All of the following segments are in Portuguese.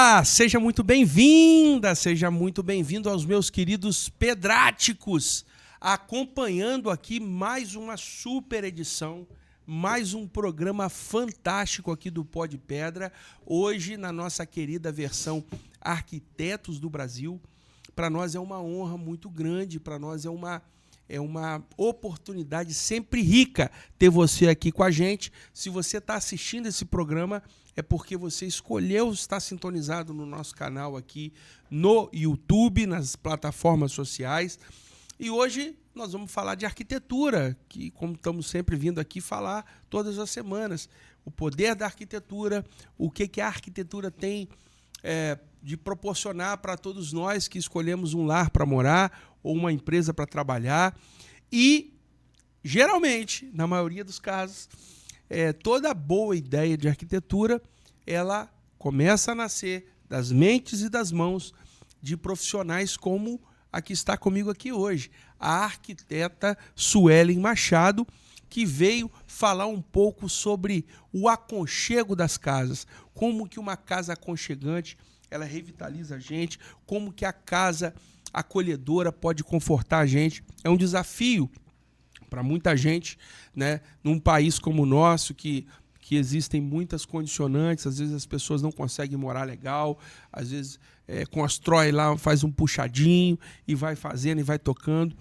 Olá, seja muito bem-vinda, seja muito bem-vindo aos meus queridos pedráticos, acompanhando aqui mais uma super edição, mais um programa fantástico aqui do Pó de Pedra, hoje na nossa querida versão Arquitetos do Brasil. Para nós é uma honra muito grande, para nós é uma oportunidade sempre rica ter você aqui com a gente. Se você está assistindo esse programa, é porque você escolheu estar sintonizado no nosso canal aqui no YouTube, nas plataformas sociais. E hoje nós vamos falar de arquitetura, que como estamos sempre vindo aqui falar todas as semanas. O poder da arquitetura, o que a arquitetura tem de proporcionar para todos nós que escolhemos um lar para morar ou uma empresa para trabalhar. E, geralmente, na maioria dos casos, toda boa ideia de arquitetura, ela começa a nascer das mentes e das mãos de profissionais como a que está comigo aqui hoje, a arquiteta Suelen Machado, que veio falar um pouco sobre o aconchego das casas, como que uma casa aconchegante, ela revitaliza a gente, como que a casa acolhedora pode confortar a gente. É um desafio para muita gente, né? Num país como o nosso, que existem muitas condicionantes, às vezes as pessoas não conseguem morar legal, às vezes constrói lá, faz um puxadinho e vai fazendo e vai tocando.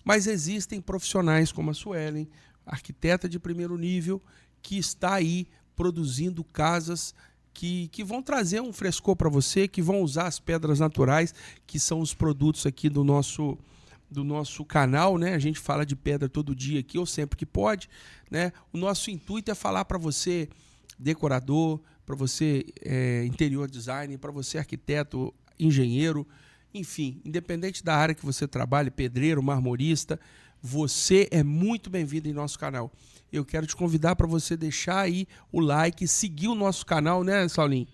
Mas existem profissionais como a Suelen, arquiteta de primeiro nível, que está aí produzindo casas que vão trazer um frescor para você, que vão usar as pedras naturais, que são os produtos aqui do nosso canal, né? A gente fala de pedra todo dia aqui, ou sempre que pode, né? O nosso intuito é falar para você, decorador, para você interior design, para você arquiteto, engenheiro, enfim, independente da área que você trabalhe, pedreiro, marmorista, você é muito bem-vindo em nosso canal. Eu quero te convidar para você deixar aí o like, seguir o nosso canal, né, Saulinho?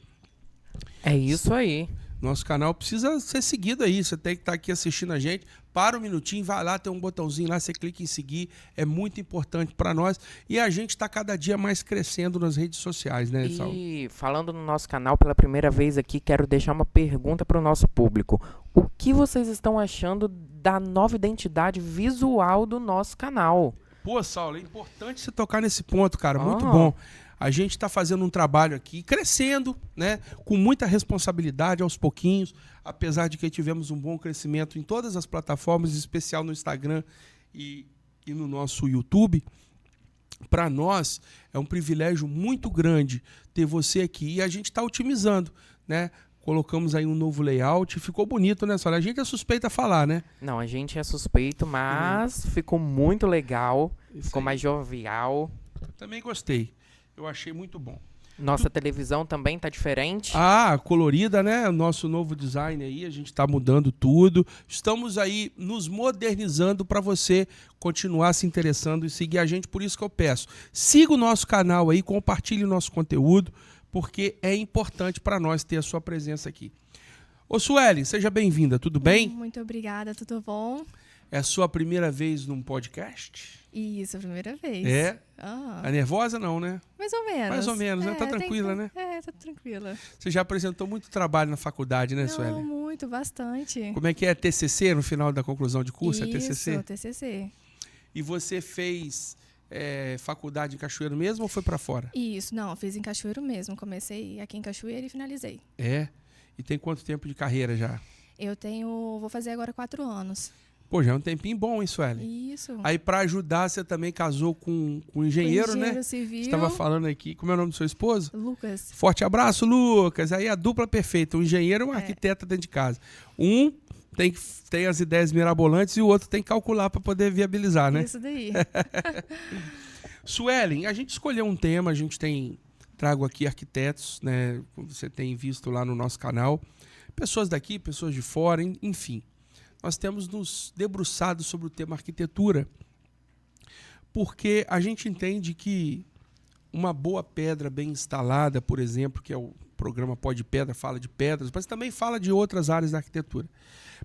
É isso aí. Nosso canal precisa ser seguido aí. Você tem que estar aqui assistindo a gente. Para um minutinho, vai lá, tem um botãozinho lá, você clica em seguir. É muito importante para nós. E a gente está cada dia mais crescendo nas redes sociais, né, Saulo? E falando no nosso canal pela primeira vez aqui, quero deixar uma pergunta para o nosso público. O que vocês estão achando da nova identidade visual do nosso canal? Pô, Saulo, é importante você tocar nesse ponto, cara. Muito bom. A gente está fazendo um trabalho aqui, crescendo, né, com muita responsabilidade aos pouquinhos, apesar de que tivemos um bom crescimento em todas as plataformas, em especial no Instagram e no nosso YouTube. Para nós é um privilégio muito grande ter você aqui e a gente está otimizando, né? Colocamos aí um novo layout, ficou bonito, né, Sônia? A gente é suspeita a falar, né? Não, a gente é suspeito, mas ficou muito legal, ficou mais jovial. Também gostei. Eu achei muito bom. Nossa televisão também tá diferente. Ah, colorida, né? O nosso novo design aí, a gente está mudando tudo. Estamos aí nos modernizando para você continuar se interessando e seguir a gente. Por isso que eu peço, siga o nosso canal aí, compartilhe o nosso conteúdo, porque é importante para nós ter a sua presença aqui. Ô Suelen, seja bem-vinda, tudo bem? Muito obrigada, tudo bom? É a sua primeira vez num podcast? Isso, a primeira vez. É? É nervosa não, né? Mais ou menos. Mais ou menos, né? Tá tranquila, né? Tá tranquila. Você já apresentou muito trabalho na faculdade, né, Não, Suelen? muito, bastante. Como é que é? TCC no final da conclusão de curso? Isso, É TCC? TCC. E você fez faculdade em Cachoeiro mesmo ou foi para fora? Isso, não, fiz em Cachoeiro mesmo. Comecei aqui em Cachoeiro e finalizei. É? E tem quanto tempo de carreira já? Vou fazer agora 4 anos. Pô, já é um tempinho bom, hein, Suelen? Isso. Aí, para ajudar, você também casou com um engenheiro, né? Engenheiro civil. Você estava falando aqui. Como é o nome do seu esposo? Lucas. Forte abraço, Lucas. Aí a dupla perfeita. Um engenheiro e um arquiteta dentro de casa. Um tem as ideias mirabolantes e o outro tem que calcular para poder viabilizar, né? Isso daí. Suelen, a gente escolheu um tema, trago aqui arquitetos, né? Como você tem visto lá no nosso canal. Pessoas daqui, pessoas de fora, enfim. Nós temos nos debruçado sobre o tema arquitetura, porque a gente entende que uma boa pedra bem instalada, por exemplo, que é o programa Pó de Pedra, fala de pedras, mas também fala de outras áreas da arquitetura.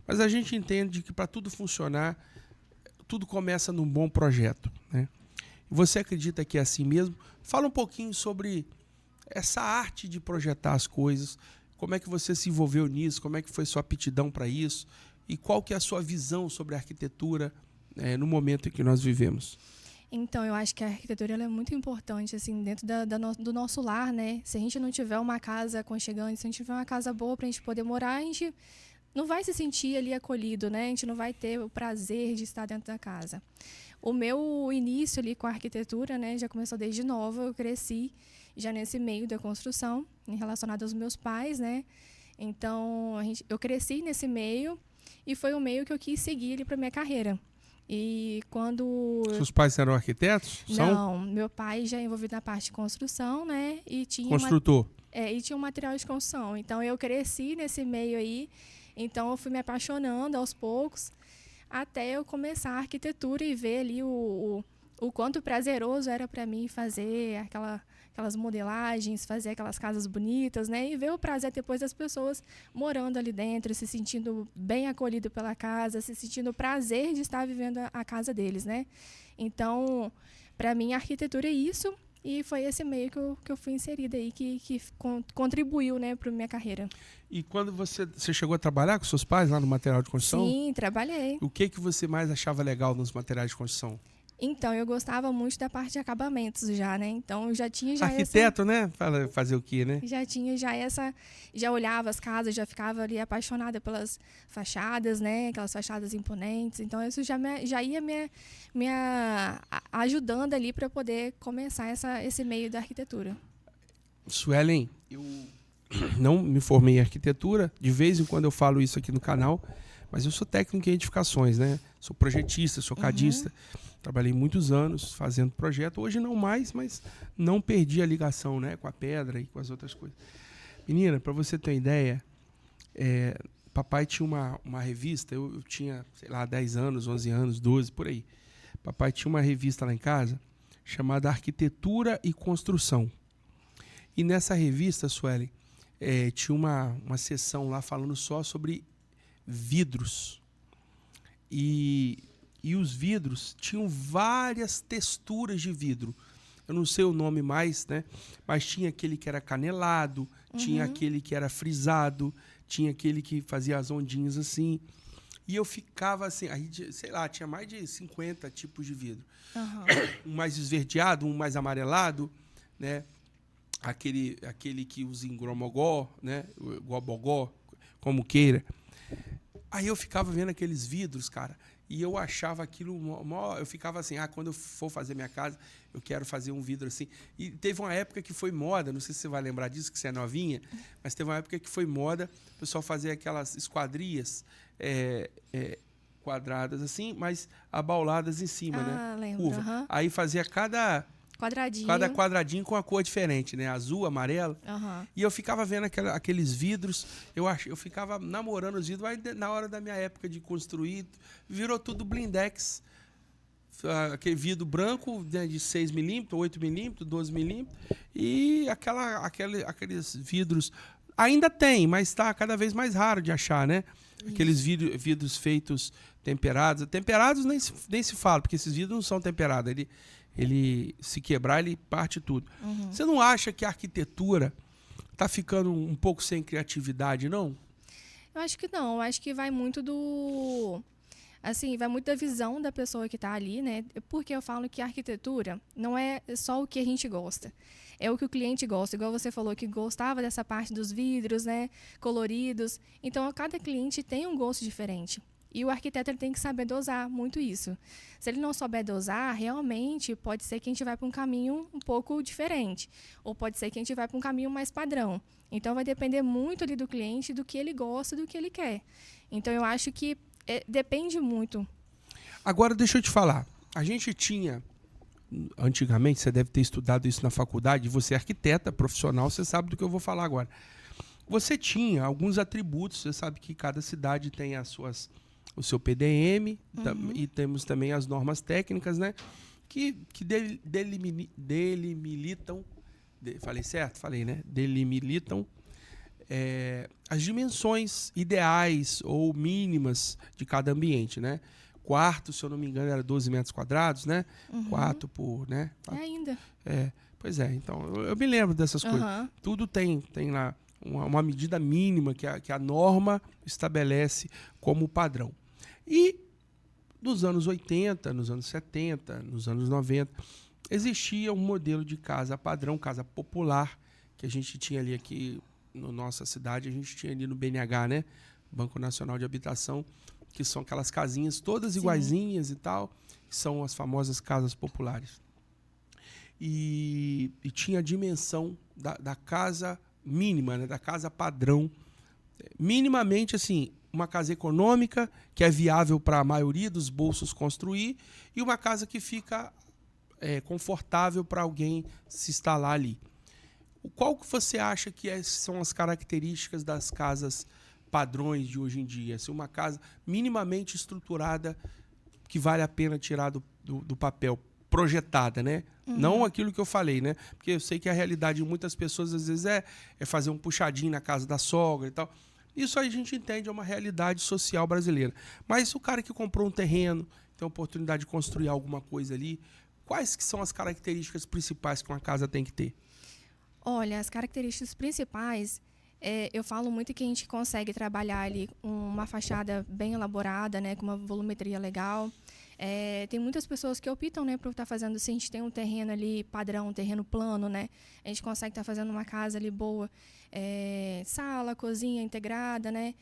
Mas a gente entende que para tudo funcionar, tudo começa num bom projeto, né? Você acredita que é assim mesmo? Fala um pouquinho sobre essa arte de projetar as coisas, Como é que você se envolveu nisso? Como é que foi sua aptidão para isso? E qual que é a sua visão sobre a arquitetura no momento em que nós vivemos? Então, eu acho que a arquitetura ela é muito importante, assim, dentro do nosso lar, né? Se a gente não tiver uma casa aconchegante, se a gente tiver uma casa boa para a gente poder morar, a gente não vai se sentir ali acolhido, né? A gente não vai ter o prazer de estar dentro da casa. O meu início ali com a arquitetura, né, já começou desde nova. Eu cresci já nesse meio da construção, relacionado aos meus pais, né? Então, eu cresci nesse meio e foi o meio que eu quis seguir ali para minha carreira. E quando... Seus pais eram arquitetos? Não, meu pai já é envolvido na parte de construção, né? E tinha Construtor. e tinha um material de construção. Então, eu cresci nesse meio aí. Então, eu fui me apaixonando aos poucos, até eu começar a arquitetura e ver ali o quanto prazeroso era para mim fazer aquelas modelagens, fazer aquelas casas bonitas, né? E ver o prazer depois das pessoas morando ali dentro, se sentindo bem acolhido pela casa, se sentindo o prazer de estar vivendo a casa deles, né? Então, para mim, a arquitetura é isso. E foi esse meio que eu fui inserida aí, que contribuiu, né, para a minha carreira. E quando você chegou a trabalhar com seus pais lá no material de construção? Sim, trabalhei. O que você mais achava legal nos materiais de construção? Então, eu gostava muito da parte de acabamentos já, né? Então, eu já tinha arquiteto, né? Fazer o quê, né? Já tinha já olhava as casas, já ficava ali apaixonada pelas fachadas, né? Aquelas fachadas imponentes. Então, isso já ia me ajudando ali para poder começar esse meio da arquitetura. Suelen, eu não me formei em arquitetura. De vez em quando eu falo isso aqui no canal. Mas eu sou técnico em edificações, né? Sou projetista, sou cadista. Trabalhei muitos anos fazendo projeto. Hoje não mais, mas não perdi a ligação, né, com a pedra e com as outras coisas. Menina, para você ter uma ideia, papai tinha uma revista, eu tinha, sei lá, 10 anos, 11 anos, 12, por aí. Papai tinha uma revista lá em casa chamada Arquitetura e Construção. E nessa revista, Suelen, tinha uma seção lá falando só sobre vidros. E os vidros tinham várias texturas de vidro. Eu não sei o nome mais, né? Mas tinha aquele que era canelado, tinha aquele que era frisado, tinha aquele que fazia as ondinhas assim. E eu ficava assim, aí, sei lá, tinha mais de 50 tipos de vidro. Um mais esverdeado, um mais amarelado, né? Aquele que usa em gromogó, né? Gobogó, como queira. Aí eu ficava vendo aqueles vidros, cara, e eu achava aquilo... Eu ficava assim, quando eu for fazer minha casa, eu quero fazer um vidro assim. E teve uma época que foi moda, não sei se você vai lembrar disso, que você é novinha, mas teve uma época que foi moda o pessoal fazer aquelas esquadrias quadradas assim, mas abauladas em cima, né? Lembro. Curva. Aí fazia cada quadradinho com a cor diferente, né? Azul, amarelo. E eu ficava vendo aqueles vidros, eu ficava namorando os vidros, aí na hora da minha época de construir, virou tudo blindex. Aquele vidro branco, né, de 6 milímetros, 8 milímetros, 12 milímetros, e aqueles vidros ainda tem, mas está cada vez mais raro de achar, né? Aqueles vidros feitos temperados. Temperados nem se fala, porque esses vidros não são temperados. Ele se quebrar, ele parte tudo. Você não acha que a arquitetura está ficando um pouco sem criatividade, não? Eu acho que não. Eu acho que vai muito vai muito da visão da pessoa que está ali, né? Porque eu falo que a arquitetura não é só o que a gente gosta. É o que o cliente gosta. Igual você falou que gostava dessa parte dos vidros, né? Coloridos. Então, cada cliente tem um gosto diferente. E o arquiteto ele tem que saber dosar muito isso. Se ele não souber dosar, realmente pode ser que a gente vá para um caminho um pouco diferente. Ou pode ser que a gente vá para um caminho mais padrão. Então, vai depender muito ali do cliente, do que ele gosta, do que ele quer. Então, eu acho que depende muito. Agora, deixa eu te falar. A gente tinha, antigamente, você deve ter estudado isso na faculdade, você é arquiteta profissional, você sabe do que eu vou falar agora. Você tinha alguns atributos, você sabe que cada cidade tem o seu PDM, e temos também as normas técnicas, né? Que delimitam, falei certo? Falei, né? Delimitam as dimensões ideais ou mínimas de cada ambiente, né? Quarto, se eu não me engano, era 12 metros quadrados, né? 4 por, né? Ainda. Pois é, então, eu me lembro dessas coisas. Tudo tem lá uma medida mínima que a norma estabelece como padrão. E nos anos 80, nos anos 70, nos anos 90, existia um modelo de casa padrão, casa popular, que a gente tinha ali aqui na nossa cidade, a gente tinha ali no BNH, né? Banco Nacional de Habitação, que são aquelas casinhas todas iguaizinhas e tal, que são as famosas casas populares. E tinha a dimensão da casa mínima, né? Da casa padrão. Minimamente, assim, uma casa econômica, que é viável para a maioria dos bolsos construir, e uma casa que fica confortável para alguém se instalar ali. Qual que você acha que são as características das casas padrões de hoje em dia? Se uma casa minimamente estruturada que vale a pena tirar do papel, projetada, né? Não aquilo que eu falei, né? Porque eu sei que a realidade de muitas pessoas às vezes é fazer um puxadinho na casa da sogra e tal. Isso aí a gente entende, é uma realidade social brasileira. Mas o cara que comprou um terreno, tem a oportunidade de construir alguma coisa ali, quais que são as características principais que uma casa tem que ter? Olha, as características principais, eu falo muito que a gente consegue trabalhar ali uma fachada bem elaborada, né, com uma volumetria legal. Tem muitas pessoas que optam, né, por estar fazendo, se a gente tem um terreno ali padrão, um terreno plano, né, a gente consegue estar fazendo uma casa ali boa, sala, cozinha integrada, né,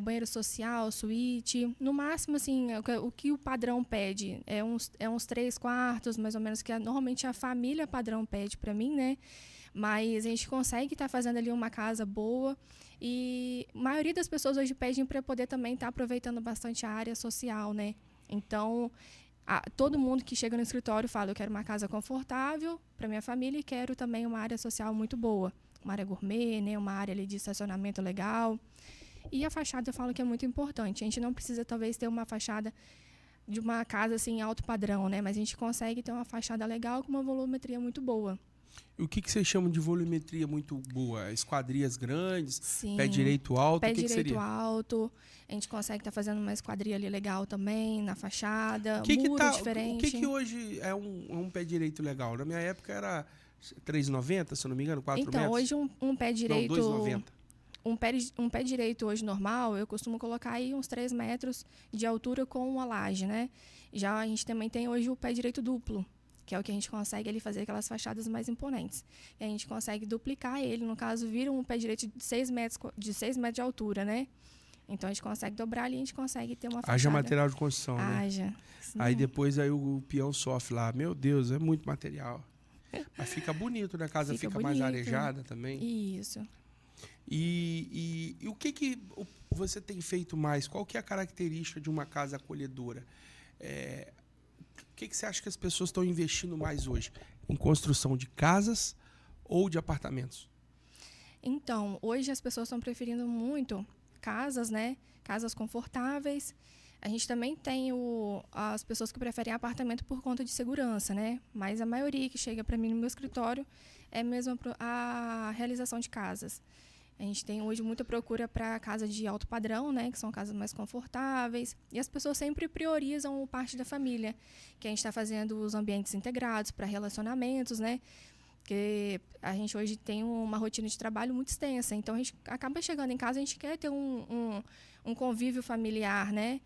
banheiro social, suíte. No máximo, assim, o que o padrão pede é uns 3 quartos, mais ou menos, que normalmente a família padrão pede para mim, né? Mas a gente consegue estar fazendo ali uma casa boa e a maioria das pessoas hoje pedem para poder também estar aproveitando bastante a área social, né? Então, todo mundo que chega no escritório fala, eu quero uma casa confortável para minha família e quero também uma área social muito boa. Uma área gourmet, né? Uma área ali de estacionamento legal. E a fachada eu falo que é muito importante. A gente não precisa, talvez, ter uma fachada de uma casa assim, alto padrão, né? Mas a gente consegue ter uma fachada legal com uma volumetria muito boa. E o que vocês chamam de volumetria muito boa? Esquadrias grandes? Sim. Pé direito alto? Pé o que direito seria? alto. A gente consegue estar fazendo uma esquadria ali legal também, na fachada. Muro diferente. O que hoje é um pé direito legal? Na minha época era 3,90, se eu não me engano, 4 então, metros? hoje um pé direito... Não, 2,90. Um pé direito hoje normal, eu costumo colocar aí uns 3 metros de altura com uma laje, né? Já a gente também tem hoje o pé direito duplo, que é o que a gente consegue ali fazer aquelas fachadas mais imponentes. E a gente consegue duplicar ele, no caso, vira um pé direito de 6 metros de altura, né? Então a gente consegue dobrar ali e a gente consegue ter uma fachada. Haja material de construção, né? Haja. Aí depois o peão sofre lá. Meu Deus, é muito material. Mas fica bonito, né? A casa fica mais arejada também. Isso. E o que você tem feito mais? Qual que é a característica de uma casa acolhedora? O que você acha que as pessoas estão investindo mais hoje? Em construção de casas ou de apartamentos? Então, hoje as pessoas estão preferindo muito casas, né? Casas confortáveis. A gente também tem as pessoas que preferem apartamento por conta de segurança, né? Mas a maioria que chega para mim no meu escritório é mesmo a realização de casas. A gente tem hoje muita procura para casa de alto padrão, né? Que são casas mais confortáveis. E as pessoas sempre priorizam parte da família, que a gente está fazendo os ambientes integrados para relacionamentos, né? Porque a gente hoje tem uma rotina de trabalho muito extensa. Então, a gente acaba chegando em casa, a gente quer ter um convívio familiar, né?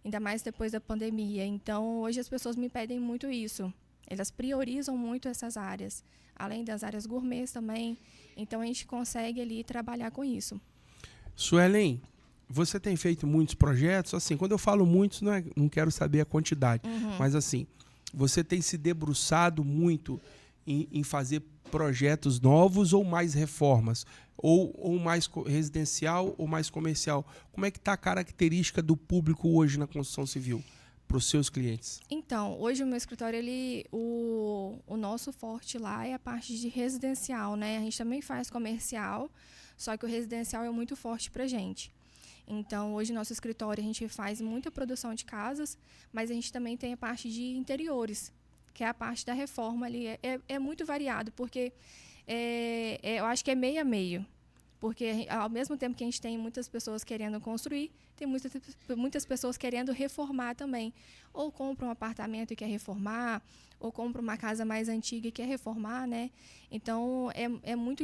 Ainda mais depois da pandemia. Então, hoje as pessoas me pedem muito isso. Elas priorizam muito essas áreas, além das áreas gourmets também. Então, a gente consegue ali trabalhar com isso. Suelen, você tem feito muitos projetos? Assim, quando eu falo muitos, não quero saber a quantidade. Mas, assim, você tem se debruçado muito em fazer projetos novos ou mais reformas? Ou mais residencial ou mais comercial? Como é que está a característica do público hoje na construção civil para os seus clientes? Então, hoje o meu escritório, o nosso forte lá é a parte de residencial, né? A gente também faz comercial, só que o residencial é muito forte para a gente. Então, hoje no nosso escritório a gente faz muita produção de casas, mas a gente também tem a parte de interiores, que é a parte da reforma ali. É muito variado, porque eu acho que é meio a meio. Porque, ao mesmo tempo que a gente tem muitas pessoas querendo construir, tem muitas pessoas querendo reformar também. Ou compra um apartamento e quer reformar, ou compra uma casa mais antiga e quer reformar, né? Então, é muito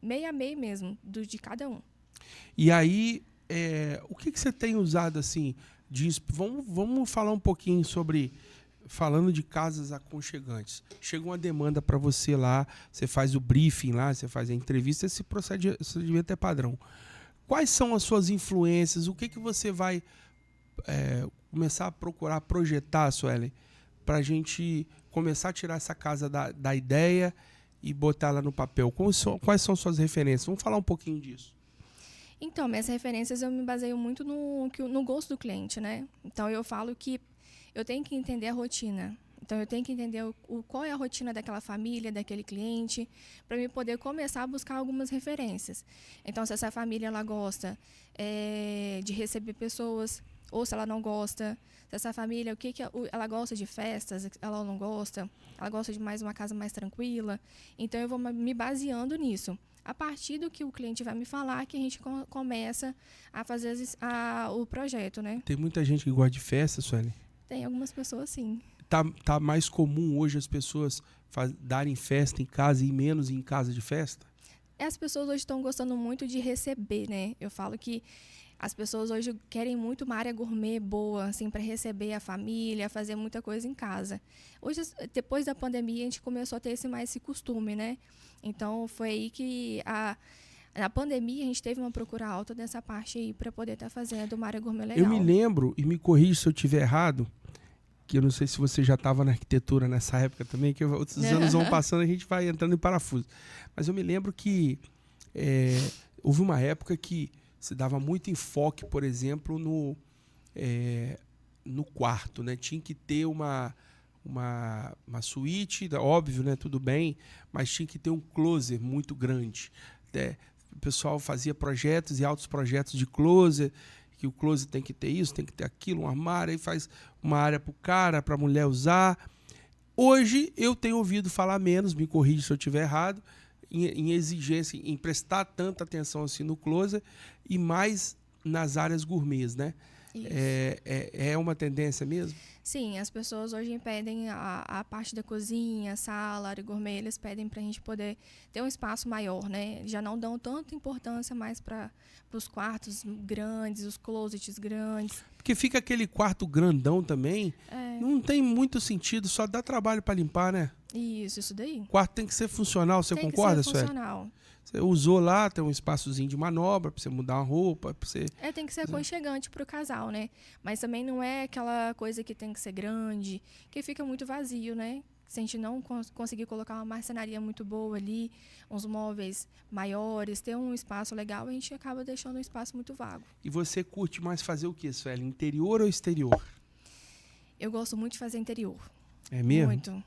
meio a meio mesmo, de cada um. E aí, o que você tem usado assim? Vamos falar um pouquinho sobre, falando de casas aconchegantes. Chega uma demanda para você lá, você faz o briefing lá, você faz a entrevista, esse procedimento é padrão. Quais são as suas influências? O que você vai começar a procurar projetar, Suelen, para a gente começar a tirar essa casa da ideia e botar ela no papel? Quais são suas referências? Vamos falar um pouquinho disso. Então, minhas referências eu me baseio muito no gosto do cliente, né? Então, eu falo que eu tenho que entender a rotina. Então, eu tenho que entender qual é a rotina daquela família, daquele cliente, para eu poder começar a buscar algumas referências. Então, se essa família ela gosta de receber pessoas, ou se ela não gosta, se essa família, ela gosta de festas, ela não gosta, ela gosta de mais uma casa mais tranquila. Então, eu vou me baseando nisso. A partir do que o cliente vai me falar, que a gente começa a fazer o projeto, né? Tem muita gente que gosta de festa, Suelen? Tem algumas pessoas, sim. Tá mais comum hoje as pessoas darem festa em casa e menos em casa de festa? As pessoas hoje estão gostando muito de receber, né? Eu falo que as pessoas hoje querem muito uma área gourmet boa, assim, para receber a família, fazer muita coisa em casa. Hoje, depois da pandemia, a gente começou a ter esse costume, né? Então, foi aí que na pandemia a gente teve uma procura alta dessa parte aí para poder estar fazendo uma área gourmet legal. Eu me lembro, e me corrija se eu estiver errado, que eu não sei se você já estava na arquitetura nessa época também, que os anos vão passando, a gente vai entrando em parafuso. Mas eu me lembro que houve uma época que se dava muito enfoque, por exemplo, no quarto, né? Tinha que ter uma suíte, óbvio, né? Tudo bem, mas tinha que ter um closet muito grande. O pessoal fazia projetos e altos projetos de closet, que o closet tem que ter isso, tem que ter aquilo, um armário, aí faz uma área para o cara, para a mulher usar. Hoje eu tenho ouvido falar menos, me corrija se eu estiver errado, em exigência, em prestar tanta atenção assim no closet e mais nas áreas gourmets, né? É uma tendência mesmo? Sim, as pessoas hoje pedem a parte da cozinha, sala, área gourmet, eles pedem para a gente poder ter um espaço maior, né? Já não dão tanta importância mais para os quartos grandes, os closets grandes. Porque fica aquele quarto grandão também, não tem muito sentido, só dá trabalho para limpar, né? Isso daí. O quarto tem que ser funcional, você concorda, Sueli? Tem que ser funcional. Você usou lá, tem um espaçozinho de manobra para você mudar uma roupa, para você... Tem que ser aconchegante para o casal, né? Mas também não é aquela coisa que tem que ser grande, que fica muito vazio, né? Se a gente não conseguir colocar uma marcenaria muito boa ali, uns móveis maiores, ter um espaço legal, a gente acaba deixando um espaço muito vago. E você curte mais fazer o quê, Sueli? Interior ou exterior? Eu gosto muito de fazer interior. É mesmo? Muito.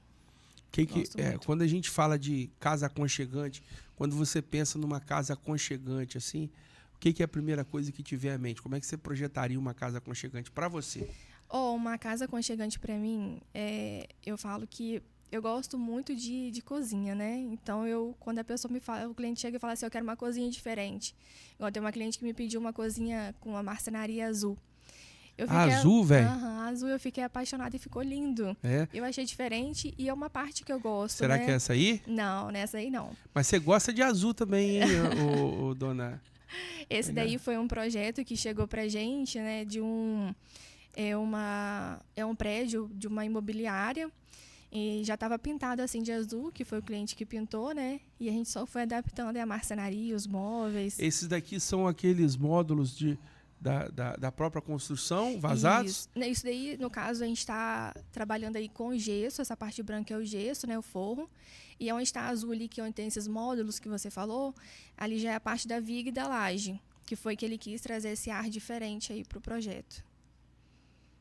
Quando a gente fala de casa aconchegante, quando você pensa numa casa aconchegante, assim, o que é a primeira coisa que te vem à mente? Como é que você projetaria uma casa aconchegante para você? Uma casa aconchegante para mim, eu falo que eu gosto muito de cozinha, né? Então, quando a pessoa me fala, o cliente chega e fala assim, eu quero uma cozinha diferente. Igual tem uma cliente que me pediu uma cozinha com uma marcenaria azul. Azul, velho? Azul, eu fiquei apaixonada e ficou lindo. Eu achei diferente e é uma parte que eu gosto. Será que é essa aí? Não, nessa aí não. Mas você gosta de azul também, hein, dona? Esse daí foi um projeto que chegou pra gente, né, de um prédio de uma imobiliária e já estava pintado assim de azul, que foi o cliente que pintou, né? E a gente só foi adaptando a marcenaria, os móveis. Esses daqui são aqueles módulos da própria construção, vazados? Isso daí, no caso, a gente está trabalhando aí com gesso, essa parte branca é o gesso, né, o forro. E onde está azul ali, que é onde tem esses módulos que você falou, ali já é a parte da viga e da laje, que foi que ele quis trazer esse ar diferente aí para o projeto.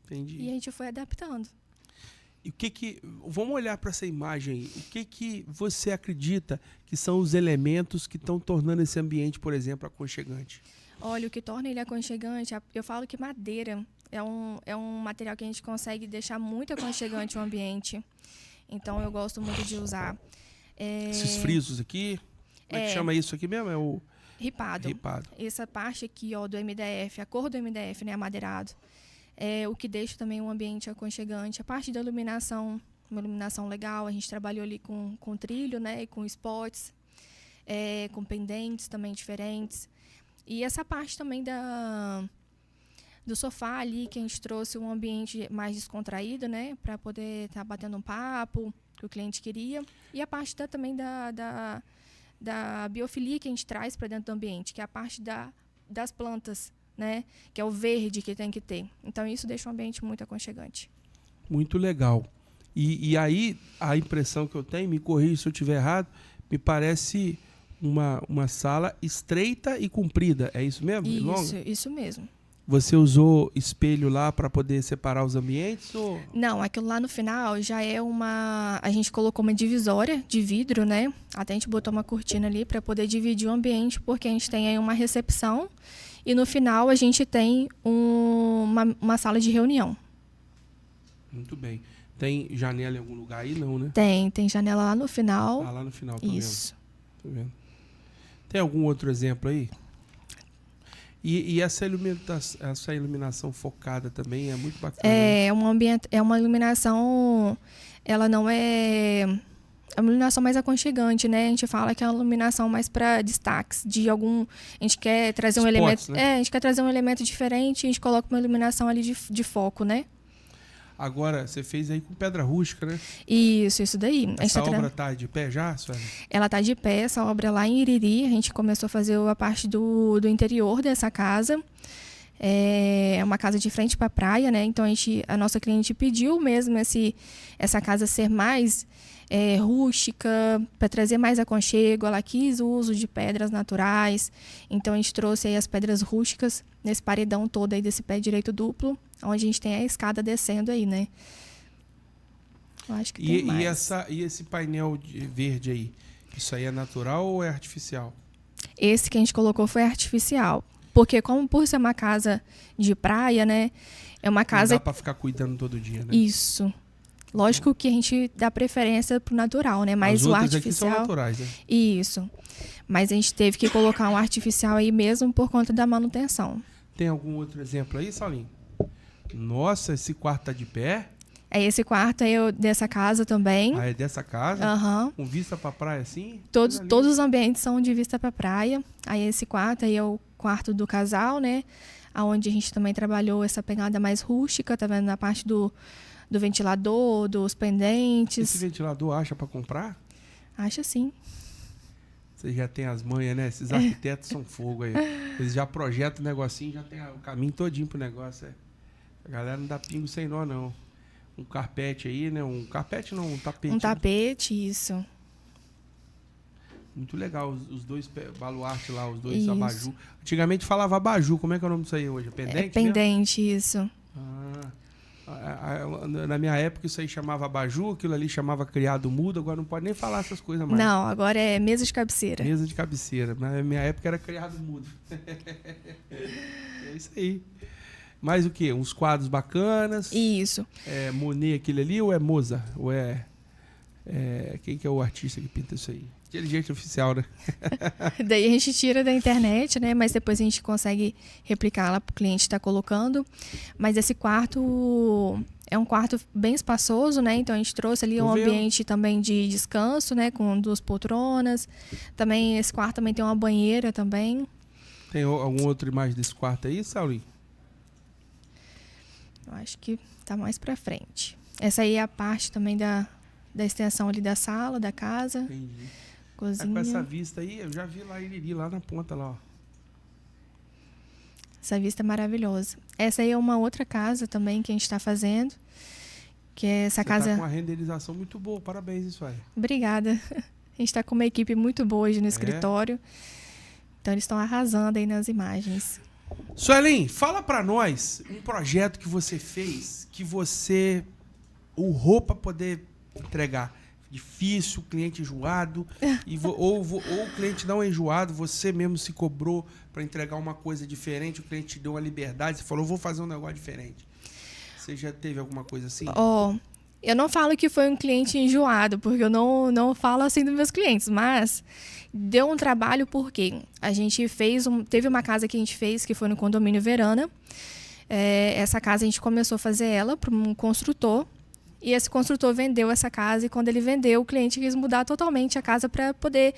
Entendi. E a gente foi adaptando. E vamos olhar para essa imagem aí. O que você acredita que são os elementos que estão tornando esse ambiente, por exemplo, aconchegante? Olha, o que torna ele aconchegante, eu falo que madeira é um material que a gente consegue deixar muito aconchegante o ambiente. Então, eu gosto muito de usar. Esses frisos aqui? Como é que chama isso aqui mesmo? É o ripado. Essa parte aqui, ó, do MDF, a cor do MDF, né, amadeirado, é o que deixa também um ambiente aconchegante. A parte da iluminação, uma iluminação legal, a gente trabalhou ali com trilho, né, e com spots. com pendentes também diferentes. E essa parte também do sofá ali, que a gente trouxe um ambiente mais descontraído, né? Para poder estar batendo um papo que o cliente queria. E a parte também da biofilia que a gente traz para dentro do ambiente, que é a parte das plantas, né? Que é o verde que tem que ter. Então, isso deixa o ambiente muito aconchegante. Muito legal. E aí, a impressão que eu tenho, me corrija se eu estiver errado, me parece uma sala estreita e comprida. É isso mesmo? Isso mesmo. Você usou espelho lá para poder separar os ambientes? Ou... Não, aquilo lá no final já é a gente colocou uma divisória de vidro, né? Até a gente botou uma cortina ali para poder dividir o ambiente, porque a gente tem aí uma recepção e no final a gente tem uma sala de reunião. Muito bem. Tem janela em algum lugar aí? Não, né? Tem janela lá no final. Ah, lá no final, tô Isso. vendo. Tô vendo. Tem algum outro exemplo aí? E essa iluminação focada também é muito bacana. É uma iluminação, ela não é uma iluminação mais aconchegante, né? A gente fala que é uma iluminação mais para destaques de algum, a gente quer trazer um elemento, né? a gente quer trazer um elemento diferente, a gente coloca uma iluminação ali de foco, né? Agora, você fez aí com pedra rústica, né? Isso daí. Essa obra tá de pé já, Sueli? Ela tá de pé, essa obra lá em Iriri. A gente começou a fazer a parte do interior dessa casa. É uma casa de frente para a praia, né? Então, a nossa cliente pediu mesmo essa casa ser mais rústica, para trazer mais aconchego. Ela quis o uso de pedras naturais. Então, a gente trouxe aí as pedras rústicas nesse paredão todo aí desse pé direito duplo, onde a gente tem a escada descendo aí, né? Eu acho que tem mais. E esse painel verde aí, isso aí é natural ou é artificial? Esse que a gente colocou foi artificial. Porque por ser uma casa de praia, né? É uma casa... Não dá para ficar cuidando todo dia, né? Isso. Lógico que a gente dá preferência pro natural, né? Mas as o outras artificial... aqui são naturais, né? Isso. Mas a gente teve que colocar um artificial aí mesmo por conta da manutenção. Tem algum outro exemplo aí, Saulinho? Nossa, esse quarto tá de pé? Esse quarto é dessa casa também. Ah, é dessa casa? Aham. Com vista pra praia, assim? Todos os ambientes são de vista pra praia. Aí esse quarto aí é o quarto do casal, né? Onde a gente também trabalhou essa pegada mais rústica, tá vendo? Na parte do ventilador, dos pendentes. Esse ventilador acha pra comprar? Acha sim. Você já tem as manhas, né? Esses arquitetos são fogo aí. Eles já projetam o negocinho, já tem o caminho todinho pro negócio. A galera não dá pingo sem nó, não. Um carpete aí, né? Um carpete não, um tapete. Um tapete, né? Isso. Muito legal. Os dois baluartes lá, os dois abajur. Antigamente falava abajur. Como é que é o nome disso aí hoje? É pendente? É pendente, mesmo? Isso. Na minha época isso aí chamava abajur, aquilo ali chamava criado mudo, agora não pode nem falar essas coisas mais. Não, agora é mesa de cabeceira. Mesa de cabeceira. Na minha época era criado mudo. É isso aí. Mais o quê? Uns quadros bacanas. Isso. É Monet aquele ali ou é Mozart? Ou quem que é o artista que pinta isso aí? Inteligência artificial, né? Daí a gente tira da internet, né? Mas depois a gente consegue replicar lá para o cliente estar colocando. Mas esse quarto é um quarto bem espaçoso, né? Então a gente trouxe ali um ambiente também de descanso, né? Com 2 poltronas. Também esse quarto também tem uma banheira também. Tem algum outro imagem desse quarto aí, Saulinho? Eu acho que tá mais para frente. Essa aí é a parte também da extensão ali da sala, da casa. Entendi. Cozinha. Com essa vista aí, eu já vi lá Iriri, lá na ponta lá, ó. Essa vista é maravilhosa. Essa aí é uma outra casa também que a gente está fazendo. Que é essa casa. Tá com uma renderização muito boa, parabéns, isso aí. Obrigada. A gente está com uma equipe muito boa hoje no escritório. Então eles estão arrasando aí nas imagens. Suelen, fala pra nós um projeto que você fez, que você urrou pra poder entregar. Difícil, cliente enjoado, ou o cliente não é enjoado, você mesmo se cobrou para entregar uma coisa diferente, o cliente te deu uma liberdade, você falou, vou fazer um negócio diferente. Você já teve alguma coisa assim? Eu não falo que foi um cliente enjoado, porque eu não falo assim dos meus clientes, mas deu um trabalho porque a gente teve uma casa que a gente fez, que foi no condomínio Verana. Essa casa a gente começou a fazer ela para um construtor. e esse construtor vendeu essa casa, e quando ele vendeu, o cliente quis mudar totalmente a casa para poder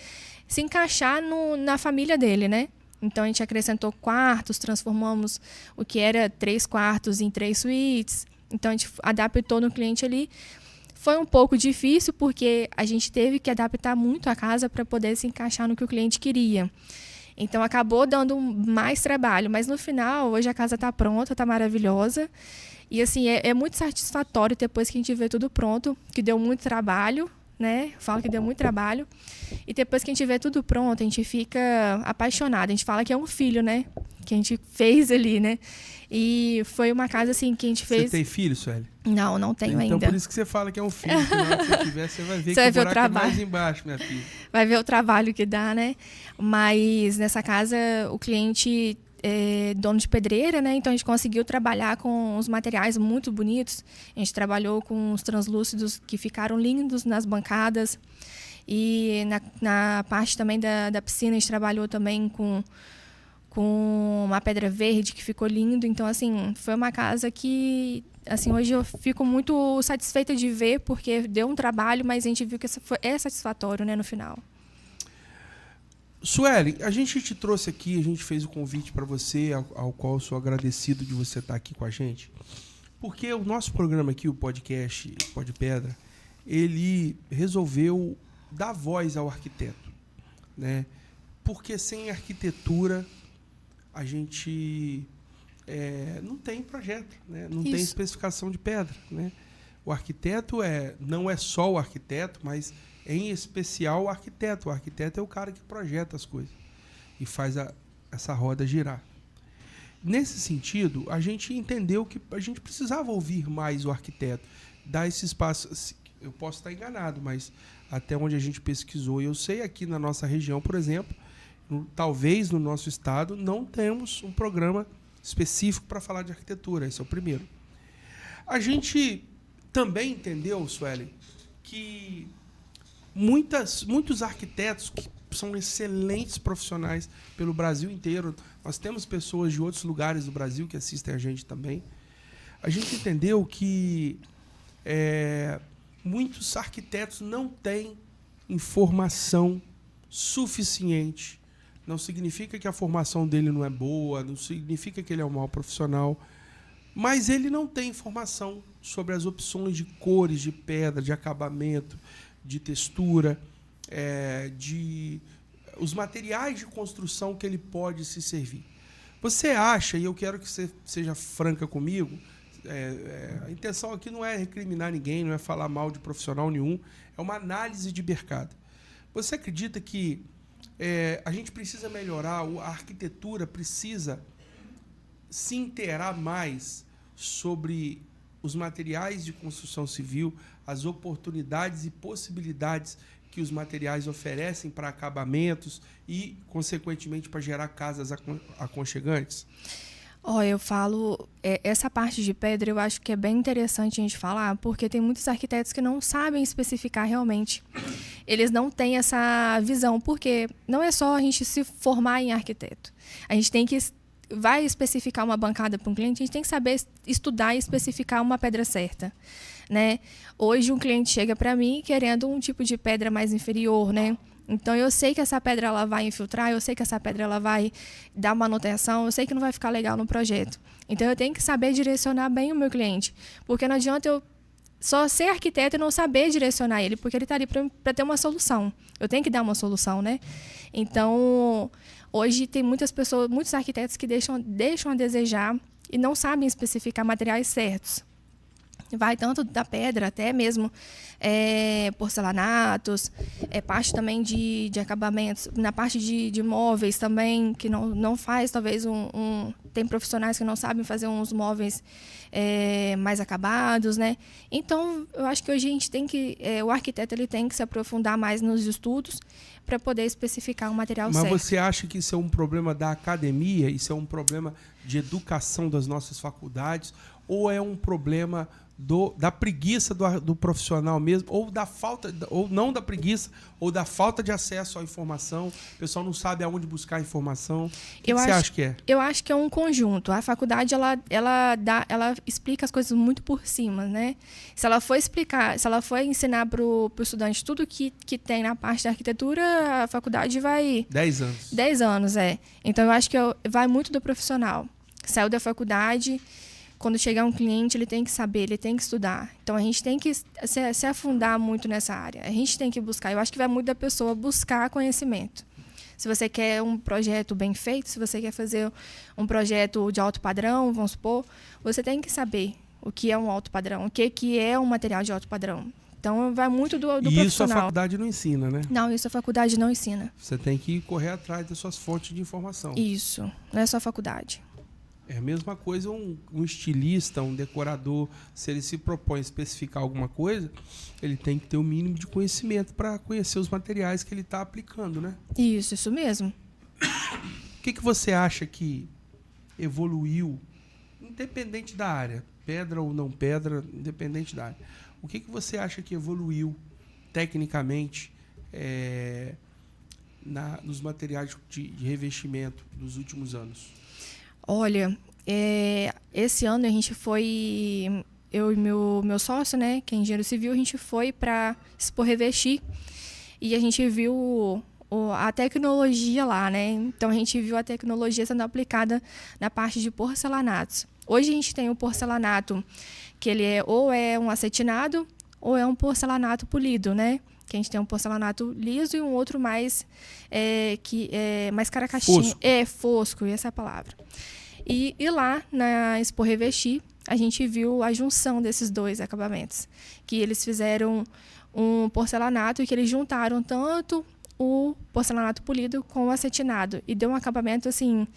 se encaixar na família dele, né? Então, a gente acrescentou quartos, transformamos o que era 3 quartos em 3 suítes. Então, a gente adaptou no cliente ali. Foi um pouco difícil, porque a gente teve que adaptar muito a casa para poder se encaixar no que o cliente queria. Então, acabou dando mais trabalho. Mas, no final, hoje a casa está pronta, está maravilhosa. E, assim, é muito satisfatório depois que a gente vê tudo pronto, que deu muito trabalho, né? Falo que deu muito trabalho. E depois que a gente vê tudo pronto, a gente fica apaixonado. A gente fala que é um filho, né? Que a gente fez ali, né? E foi uma casa, assim, que a gente fez... Você tem filho, Sueli? Não tenho ainda. Então, por isso que você fala que é um filho. Que na hora que você tiver, você vai ver Você vai que ver o o buraco trabalho. é mais embaixo, minha filha. Vai ver o trabalho que dá, né? Mas nessa casa, o cliente é dono de pedreira, né? Então, a gente conseguiu trabalhar com os materiais muito bonitos. A gente trabalhou com os translúcidos que ficaram lindos nas bancadas. E na parte também da piscina, a gente trabalhou também com uma pedra verde que ficou lindo. Então, assim, foi uma casa que, assim, hoje eu fico muito satisfeita de ver, porque deu um trabalho, mas a gente viu que é satisfatório, né, no final. Sueli, a gente te trouxe aqui, a gente fez o convite para você, ao qual eu sou agradecido de você estar aqui com a gente, porque o nosso programa aqui, o podcast Pó de Pedra, ele resolveu dar voz ao arquiteto, né? Porque sem arquitetura a gente não tem projeto, né? Não tem especificação de pedra, né? O arquiteto não é só o arquiteto, mas em especial o arquiteto. O arquiteto é o cara que projeta as coisas e faz essa roda girar. Nesse sentido, a gente entendeu que a gente precisava ouvir mais o arquiteto, dar esse espaço. Eu posso estar enganado, mas até onde a gente pesquisou, e eu sei aqui na nossa região, por exemplo, talvez no nosso estado, não temos um programa específico para falar de arquitetura. Esse é o primeiro. A gente também entendeu, Sueli, que muitos arquitetos que são excelentes profissionais pelo Brasil inteiro, nós temos pessoas de outros lugares do Brasil que assistem a gente também, a gente entendeu que muitos arquitetos não têm informação suficiente. Não significa que a formação dele não é boa, não significa que ele é um mau profissional, mas ele não tem informação sobre as opções de cores, de pedra, de acabamento, de textura, os materiais de construção que ele pode se servir. Você acha, e eu quero que você seja franca comigo, a intenção aqui não é recriminar ninguém, não é falar mal de profissional nenhum, é uma análise de mercado. Você acredita que a gente precisa melhorar, a arquitetura precisa se inteirar mais sobre os materiais de construção civil, as oportunidades e possibilidades que os materiais oferecem para acabamentos e, consequentemente, para gerar casas aconchegantes? Eu falo, essa parte de pedra eu acho que é bem interessante a gente falar, porque tem muitos arquitetos que não sabem especificar realmente. Eles não têm essa visão, porque não é só a gente se formar em arquiteto. A gente tem que vai especificar uma bancada para um cliente, a gente tem que saber estudar e especificar uma pedra certa, né? Hoje um cliente chega para mim querendo um tipo de pedra mais inferior, né? Então eu sei que essa pedra ela vai infiltrar, eu sei que essa pedra ela vai dar manutenção, eu sei que não vai ficar legal no projeto. Então eu tenho que saber direcionar bem o meu cliente, porque não adianta eu só ser arquiteto e não saber direcionar ele, porque ele está ali para ter uma solução. Eu tenho que dar uma solução, né? Então, hoje tem muitas pessoas, muitos arquitetos que deixam a desejar e não sabem especificar materiais certos. Vai tanto da pedra, até mesmo porcelanatos, parte também de acabamentos, na parte de móveis também, que não faz, talvez, tem profissionais que não sabem fazer uns móveis mais acabados, né? Então, eu acho que hoje a gente tem que, o arquiteto ele tem que se aprofundar mais nos estudos para poder especificar o material certo. Mas você acha que isso é um problema da academia? Isso é um problema de educação das nossas faculdades, ou é um problema da preguiça do profissional mesmo, ou da falta, ou não da preguiça, ou da falta de acesso à informação? O pessoal não sabe aonde buscar a informação. O que você acha que é? Eu acho que é um conjunto. A faculdade ela explica as coisas muito por cima, né? Se ela for ensinar para o estudante tudo que tem na parte da arquitetura, a faculdade vai 10 anos. 10 anos, é. Então eu acho que vai muito do profissional. Saiu da faculdade, quando chegar um cliente, ele tem que saber, ele tem que estudar. Então, a gente tem que se afundar muito nessa área. A gente tem que buscar. Eu acho que vai muito da pessoa buscar conhecimento. Se você quer um projeto bem feito, se você quer fazer um projeto de alto padrão, vamos supor, você tem que saber o que é um alto padrão, o que é um material de alto padrão. Então, vai muito do profissional. E isso a faculdade não ensina, né? Não, isso a faculdade não ensina. Você tem que correr atrás das suas fontes de informação. Isso, não é só a faculdade. É a mesma coisa um estilista, um decorador, se ele se propõe a especificar alguma coisa, ele tem que ter o mínimo de conhecimento para conhecer os materiais que ele está aplicando, né? Isso mesmo. O que você acha que evoluiu, independente da área, pedra ou não pedra, independente da área, o que você acha que evoluiu tecnicamente nos materiais de revestimento dos últimos anos? Olha, esse ano a gente foi, eu e meu sócio, né, que é engenheiro civil, a gente foi para Expo Revestir e a gente viu a tecnologia lá, né? Então a gente viu a tecnologia sendo aplicada na parte de porcelanatos. Hoje a gente tem o porcelanato que ele ou é um acetinado ou é um porcelanato polido, né? Que a gente tem um porcelanato liso e um outro mais mais caracaxinha. Fosco. Fosco, essa é a palavra. E lá na Expo Revestir, a gente viu a junção desses dois acabamentos. Que eles fizeram um porcelanato e que eles juntaram tanto o porcelanato polido com o acetinado. E deu um acabamento, assim,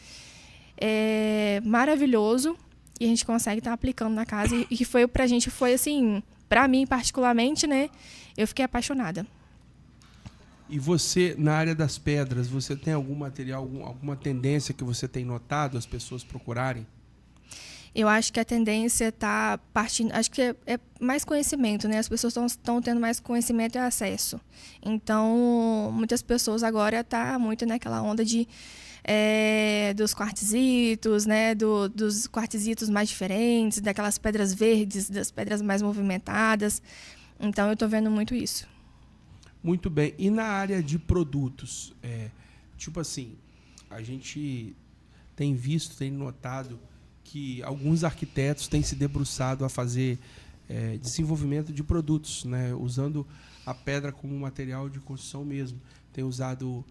maravilhoso. E a gente consegue estar aplicando na casa. E que foi, pra gente, foi assim, pra mim particularmente, né? Eu fiquei apaixonada. E você, na área das pedras, você tem algum material, alguma tendência que você tem notado as pessoas procurarem? Eu acho que a tendência está partindo... Acho que é mais conhecimento, né? As pessoas estão tendo mais conhecimento e acesso. Então, muitas pessoas agora estão muito naquela onda dos quartzitos, né? Dos quartzitos mais diferentes, daquelas pedras verdes, das pedras mais movimentadas. Então, eu estou vendo muito isso. Muito bem. E na área de produtos? Tipo assim, a gente tem visto, tem notado que alguns arquitetos têm se debruçado a fazer desenvolvimento de produtos, né? Usando a pedra como material de construção mesmo. Tem usado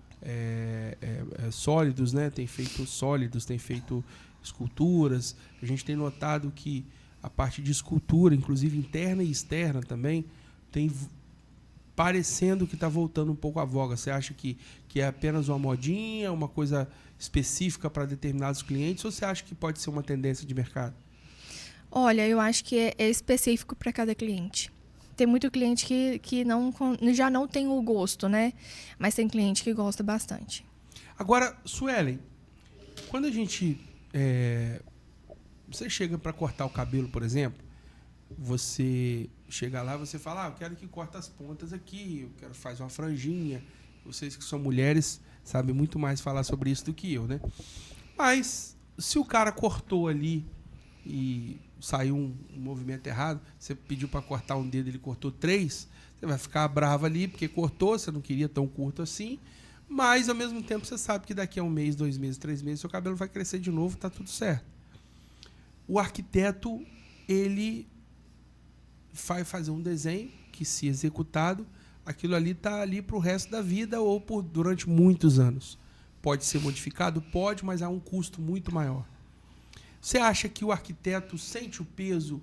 sólidos, né? Tem feito sólidos, tem feito esculturas. A gente tem notado que a parte de escultura, inclusive interna e externa também, tem parecendo que está voltando um pouco à voga. Você acha que é apenas uma modinha, uma coisa específica para determinados clientes, ou você acha que pode ser uma tendência de mercado? Olha, eu acho que é específico para cada cliente. Tem muito cliente que já não tem o gosto, né? Mas tem cliente que gosta bastante. Agora, Suelen, quando a gente... você chega para cortar o cabelo, por exemplo, você chega lá, você fala, eu quero que corte as pontas aqui, eu quero fazer uma franjinha. Vocês que são mulheres sabem muito mais falar sobre isso do que eu, né? Mas se o cara cortou ali e saiu um movimento errado, você pediu para cortar um dedo, ele cortou 3, você vai ficar bravo ali porque cortou, você não queria tão curto assim, mas ao mesmo tempo você sabe que daqui a 1 mês, 2 meses, 3 meses, seu cabelo vai crescer de novo, tá tudo certo. O arquiteto, ele vai fazer um desenho que, se executado, aquilo ali está ali para o resto da vida ou durante muitos anos. Pode ser modificado? Pode, mas há um custo muito maior. Você acha que o arquiteto sente o peso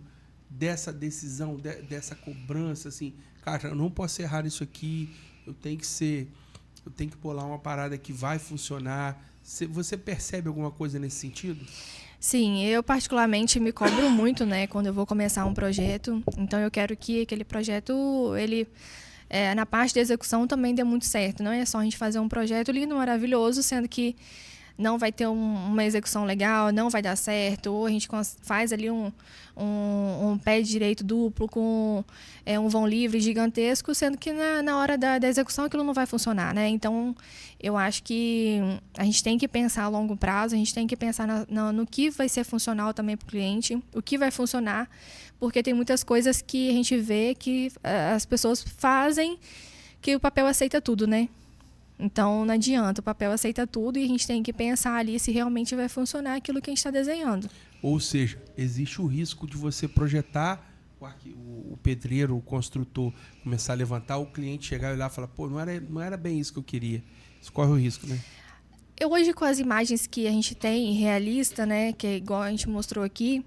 dessa decisão, dessa cobrança, assim, cara, eu não posso errar isso aqui, eu tenho que pular uma parada que vai funcionar. Você percebe alguma coisa nesse sentido? Sim, eu particularmente me cobro muito, né, quando eu vou começar um projeto. Então eu quero que aquele projeto, ele na parte da execução também dê muito certo. Não é só a gente fazer um projeto lindo, maravilhoso, sendo que não vai ter uma execução legal, não vai dar certo, ou a gente faz ali um pé direito duplo com um vão livre gigantesco, sendo que na hora da execução aquilo não vai funcionar, né? Então, eu acho que a gente tem que pensar a longo prazo, a gente tem que pensar no que vai ser funcional também para o cliente, o que vai funcionar, porque tem muitas coisas que a gente vê que as pessoas fazem que o papel aceita tudo, né? Então, não adianta, o papel aceita tudo e a gente tem que pensar ali se realmente vai funcionar aquilo que a gente está desenhando. Ou seja, existe o risco de você projetar, o pedreiro, o construtor começar a levantar, o cliente chegar e olhar e falar, pô, não era bem isso que eu queria. Isso corre o risco, né? Hoje, com as imagens que a gente tem realista, né, que é igual a gente mostrou aqui,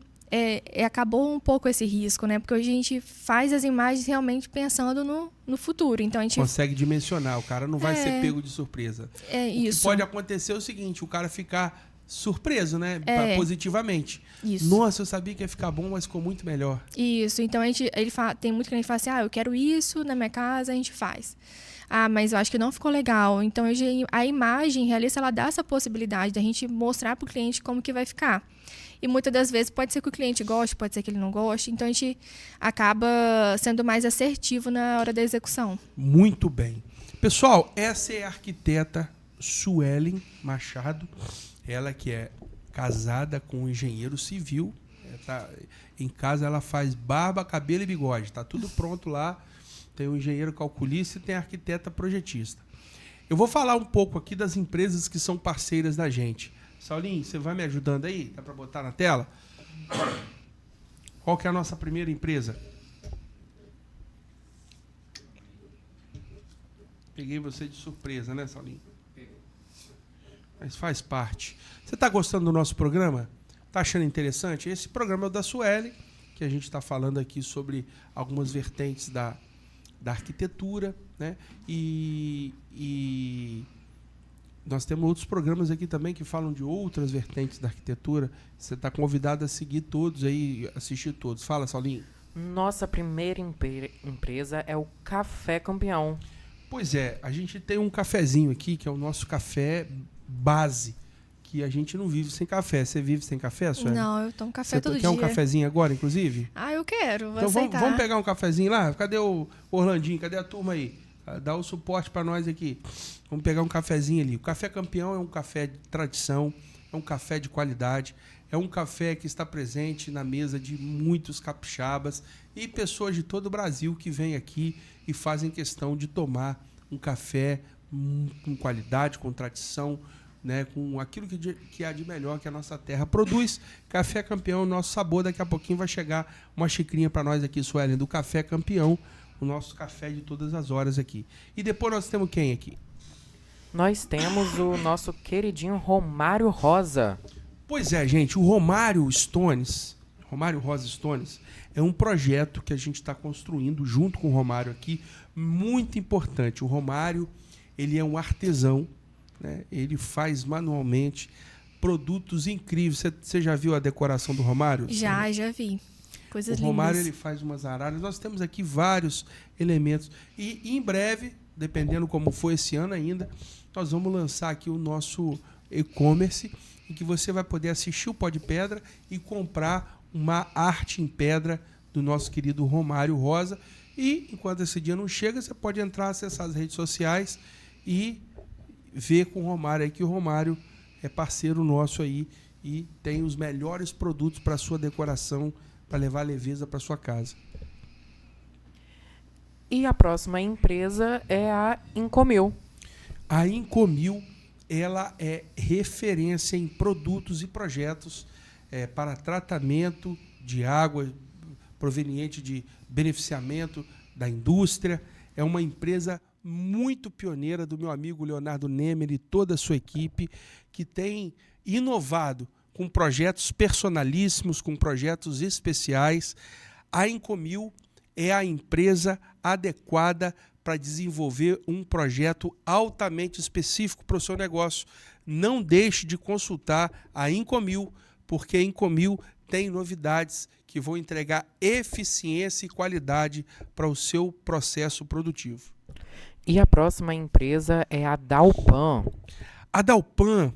acabou um pouco esse risco, né? Porque hoje a gente faz as imagens realmente pensando no futuro. Então a gente consegue dimensionar, o cara não vai ser pego de surpresa. Isso. O que pode acontecer é o seguinte, o cara ficar surpreso, né? Positivamente. Isso. Nossa, eu sabia que ia ficar bom, mas ficou muito melhor. Isso. Então tem muito que a gente fala assim, eu quero isso na minha casa, a gente faz. Mas eu acho que não ficou legal. Então a imagem realista, ela dá essa possibilidade da gente mostrar para o cliente como que vai ficar. E muitas das vezes pode ser que o cliente goste, pode ser que ele não goste. Então, a gente acaba sendo mais assertivo na hora da execução. Muito bem. Pessoal, essa é a arquiteta Suelen Machado. Ela que é casada com um engenheiro civil. Em casa ela faz barba, cabelo e bigode. Está tudo pronto lá. Tem um engenheiro calculista e tem a arquiteta projetista. Eu vou falar um pouco aqui das empresas que são parceiras da gente. Saulinho, você vai me ajudando aí? Dá para botar na tela? Qual que é a nossa primeira empresa? Peguei você de surpresa, né, Saulinho? Mas faz parte. Você está gostando do nosso programa? Está achando interessante? Esse programa é o da Sueli, que a gente está falando aqui sobre algumas vertentes da arquitetura, né? E nós temos outros programas aqui também que falam de outras vertentes da arquitetura. Você está convidado a seguir todos aí, assistir todos. Fala, Saulinho. Nossa primeira empresa é o Café Campeão. Pois é, a gente tem um cafezinho aqui, que é o nosso café base, que a gente não vive sem café. Você vive sem café, Sueli? Não, eu tomo café todo dia. Você quer um cafezinho agora, inclusive? Eu quero, vou então aceitar. Vamos pegar um cafezinho lá? Cadê o Orlandinho? Cadê a turma aí? Dá o suporte para nós aqui. Vamos pegar um cafezinho ali. O Café Campeão é um café de tradição, é um café de qualidade, é um café que está presente na mesa de muitos capixabas e pessoas de todo o Brasil que vêm aqui e fazem questão de tomar um café com qualidade, com tradição, né, com aquilo que há de melhor que a nossa terra produz. Café Campeão, nosso sabor. Daqui a pouquinho vai chegar uma xicrinha para nós aqui, Suelen, do Café Campeão, o nosso café de todas as horas aqui. E depois nós temos quem aqui? Nós temos o nosso queridinho Romário Rosa. Pois é, gente, o Romário Rosa Stones, é um projeto que a gente está construindo junto com o Romário aqui, muito importante. O Romário, ele é um artesão, né? Ele faz manualmente produtos incríveis. Você já viu a decoração do Romário? Já vi. Coisas lindas. O Romário, ele faz umas araras. Nós temos aqui vários elementos. E em breve, dependendo como for esse ano ainda, nós vamos lançar aqui o nosso e-commerce, em que você vai poder assistir o Pó de Pedra e comprar uma arte em pedra do nosso querido Romário Rosa. E, enquanto esse dia não chega, você pode entrar, acessar as redes sociais e ver com o Romário aí, que o Romário é parceiro nosso aí e tem os melhores produtos para sua decoração, para levar leveza para sua casa. E a próxima empresa é a Incomil. A Incomil, ela é referência em produtos e projetos para tratamento de água proveniente de beneficiamento da indústria. É uma empresa muito pioneira do meu amigo Leonardo Nemer e toda a sua equipe, que tem inovado com projetos personalíssimos, com projetos especiais. A Incomil é a empresa adequada para desenvolver um projeto altamente específico para o seu negócio. Não deixe de consultar a Incomil, porque a Incomil tem novidades que vão entregar eficiência e qualidade para o seu processo produtivo. E a próxima empresa é a Dalpan. A Dalpan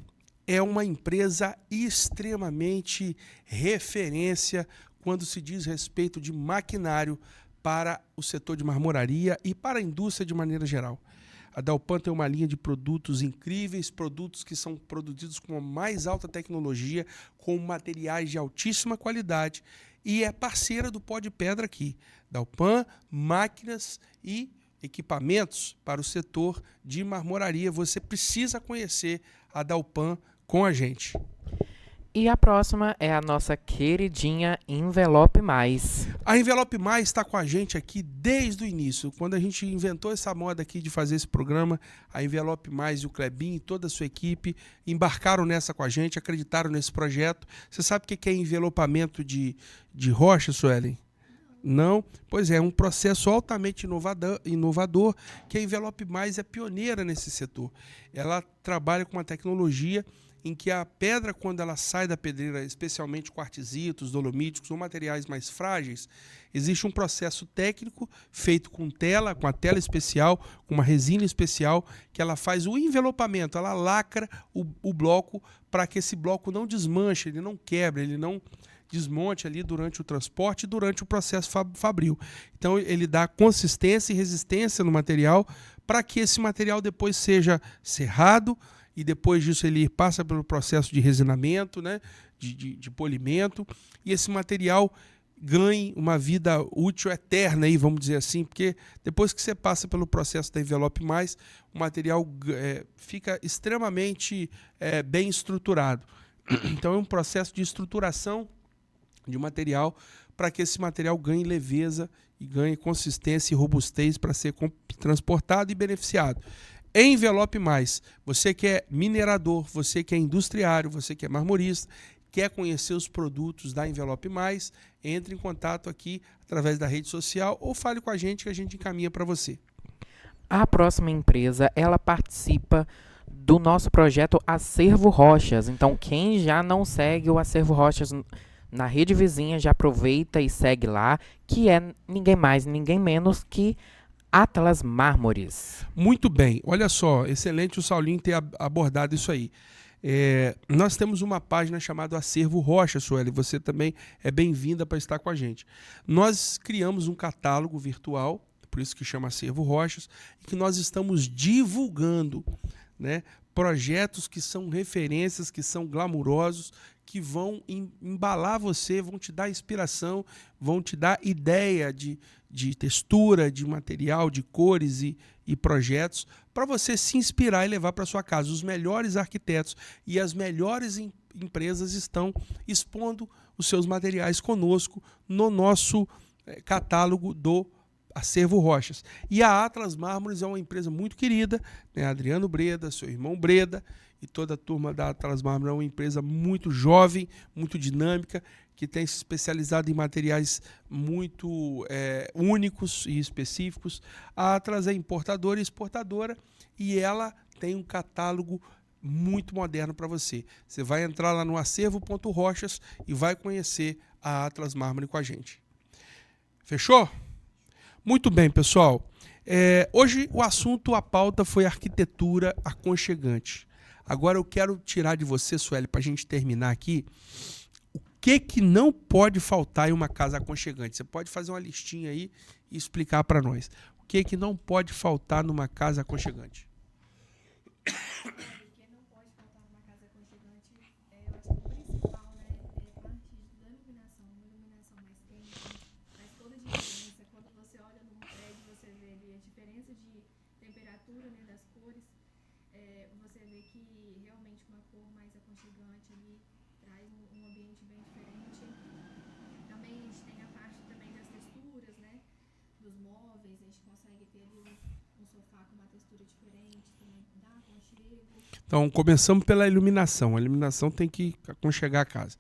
é uma empresa extremamente referência quando se diz respeito de maquinário para o setor de marmoraria e para a indústria de maneira geral. A Delpan tem uma linha de produtos incríveis, produtos que são produzidos com a mais alta tecnologia, com materiais de altíssima qualidade, e é parceira do Pó de Pedra aqui. Delpan, máquinas e equipamentos para o setor de marmoraria. Você precisa conhecer a Delpan com a gente. E a próxima é a nossa queridinha Envelope Mais. A Envelope Mais está com a gente aqui desde o início. Quando a gente inventou essa moda aqui de fazer esse programa, a Envelope Mais e o Clebinho e toda a sua equipe embarcaram nessa com a gente, acreditaram nesse projeto. Você sabe o que é envelopamento de rocha, Suelen? Não? Pois é um processo altamente inovador, que a Envelope Mais é pioneira nesse setor. Ela trabalha com uma tecnologia em que a pedra, quando ela sai da pedreira, especialmente quartzitos, dolomíticos ou materiais mais frágeis, existe um processo técnico feito com a tela especial, com uma resina especial, que ela faz o envelopamento, ela lacra o bloco para que esse bloco não desmanche, ele não quebre, ele não desmonte ali durante o transporte e durante o processo fabril. Então ele dá consistência e resistência no material para que esse material depois seja serrado, e depois disso ele passa pelo processo de resinamento, né, de polimento, e esse material ganhe uma vida útil eterna, aí, vamos dizer assim, porque depois que você passa pelo processo da Envelope Mais, o material fica extremamente bem estruturado. Então é um processo de estruturação de material para que esse material ganhe leveza e ganhe consistência e robustez para ser transportado e beneficiado. Envelope Mais, você que é minerador, você que é industriário, você que é marmorista, quer conhecer os produtos da Envelope Mais, entre em contato aqui através da rede social ou fale com a gente que a gente encaminha para você. A próxima empresa, ela participa do nosso projeto Acervo Rochas. Então, quem já não segue o Acervo Rochas na rede vizinha, já aproveita e segue lá, que é ninguém mais, ninguém menos que Atlas Mármores. Muito bem, olha só, excelente o Saulinho ter abordado isso aí. Nós temos uma página chamada Acervo Rocha, Sueli, você também é bem-vinda para estar com a gente. Nós criamos um catálogo virtual, por isso que chama Acervo Rochas, e que nós estamos divulgando, né, projetos que são referências, que são glamurosos, que vão embalar você, vão te dar inspiração, vão te dar ideia de textura, de material, de cores e projetos, para você se inspirar e levar para sua casa. Os melhores arquitetos e as melhores empresas estão expondo os seus materiais conosco no nosso catálogo do Acervo Rochas. E a Atlas Mármores é uma empresa muito querida, né? Adriano Breda, seu irmão Breda e toda a turma da Atlas Mármores é uma empresa muito jovem, muito dinâmica, que tem se especializado em materiais muito únicos e específicos. A Atlas é importadora e exportadora e ela tem um catálogo muito moderno para você. Você vai entrar lá no acervo.rochas e vai conhecer a Atlas Mármore com a gente. Fechou? Muito bem, pessoal. Hoje o assunto, a pauta foi arquitetura aconchegante. Agora eu quero tirar de você, Sueli, para a gente terminar aqui, o que não pode faltar em uma casa aconchegante. Você pode fazer uma listinha aí e explicar para nós. O que não pode faltar numa casa aconchegante? Então, começamos pela iluminação. A iluminação tem que aconchegar a casa.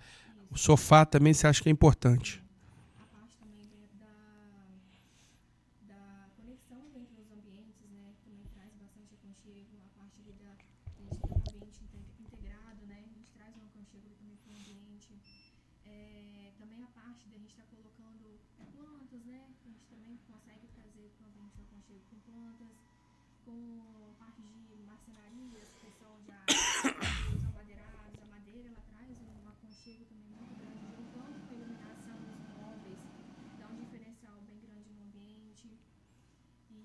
O sofá também você acha que é importante? A parte também da conexão entre os ambientes, né? Também traz bastante aconchego. A parte ali a gente tem um ambiente integrado, né? A gente traz um aconchego também para o ambiente. Também a parte da gente estar colocando plantas, né? A gente também consegue trazer para o ambiente um aconchego com plantas, com parte de marcenarias, que são já madeiradas. lareira, ela traz um aconchego também muito grande, juntando com a iluminação dos móveis, dá um diferencial bem grande no ambiente. E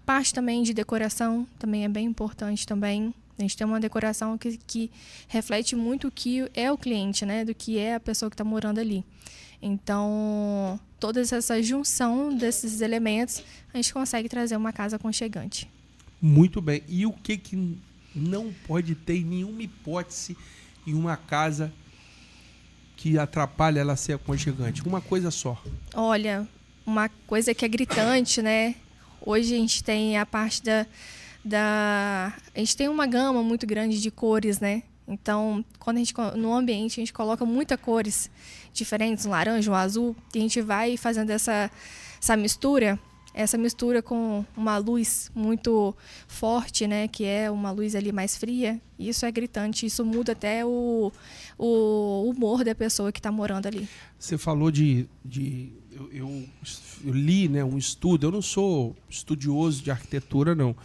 parte também de decoração também é bem importante também. A gente tem uma decoração que reflete muito o que é o cliente, né? Do que é a pessoa que está morando ali. Então, toda essa junção desses elementos, a gente consegue trazer uma casa aconchegante. Muito bem. E o que não pode ter em nenhuma hipótese em uma casa que atrapalha ela ser aconchegante? Uma coisa só. Olha, uma coisa que é gritante, né? Hoje a gente tem a parte a gente tem uma gama muito grande de cores, né? Então, quando no ambiente a gente coloca muitas cores diferentes, um laranja, um azul, e a gente vai fazendo essa mistura com uma luz muito forte, né? Que é uma luz ali mais fria. Isso é gritante, isso muda até o humor da pessoa que está morando ali. Você falou eu li, né, um estudo. Eu não sou estudioso de arquitetura, não.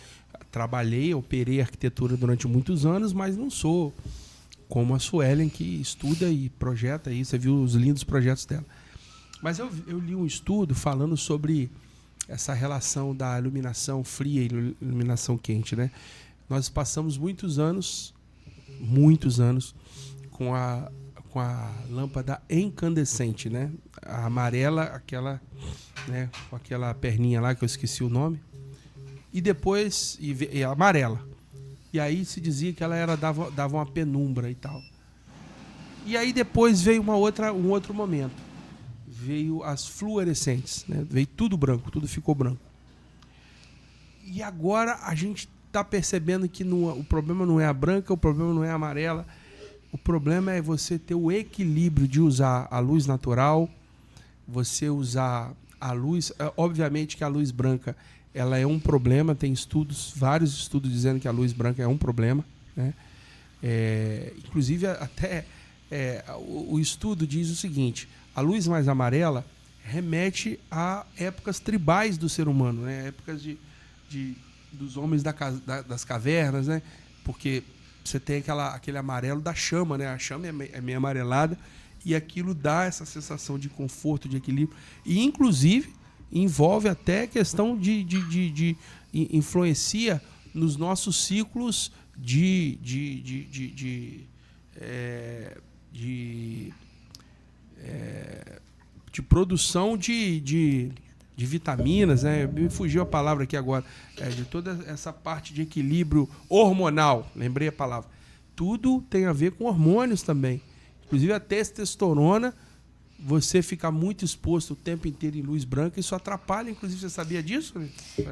Operei arquitetura durante muitos anos, mas não sou como a Suelen, que estuda e projeta isso. Você viu os lindos projetos dela. Mas eu li um estudo falando sobre essa relação da iluminação fria e iluminação quente, né? Nós passamos muitos anos com a lâmpada incandescente, né? A amarela, aquela, né, com aquela perninha lá que eu esqueci o nome. E depois e a amarela. E aí se dizia que ela dava uma penumbra e tal. E aí depois veio um outro momento. Veio as fluorescentes, né? Veio tudo branco, tudo ficou branco. E agora a gente está percebendo que o problema não é a branca, o problema não é a amarela. O problema é você ter o equilíbrio de usar a luz natural, você usar a luz... Obviamente que a luz branca ela é um problema, tem vários estudos dizendo que a luz branca é um problema, né? Inclusive, até o estudo diz o seguinte: a luz mais amarela remete a épocas tribais do ser humano, né? Épocas dos homens das cavernas, né? Porque você tem aquele amarelo da chama, né? A chama é meio amarelada e aquilo dá essa sensação de conforto, de equilíbrio. E, inclusive, envolve até questão de influencia nos nossos ciclos de produção de vitaminas, né? Me fugiu a palavra aqui agora, de toda essa parte de equilíbrio hormonal, lembrei a palavra. Tudo tem a ver com hormônios também, inclusive a testosterona. Você fica muito exposto o tempo inteiro em luz branca, isso atrapalha, inclusive, você sabia disso?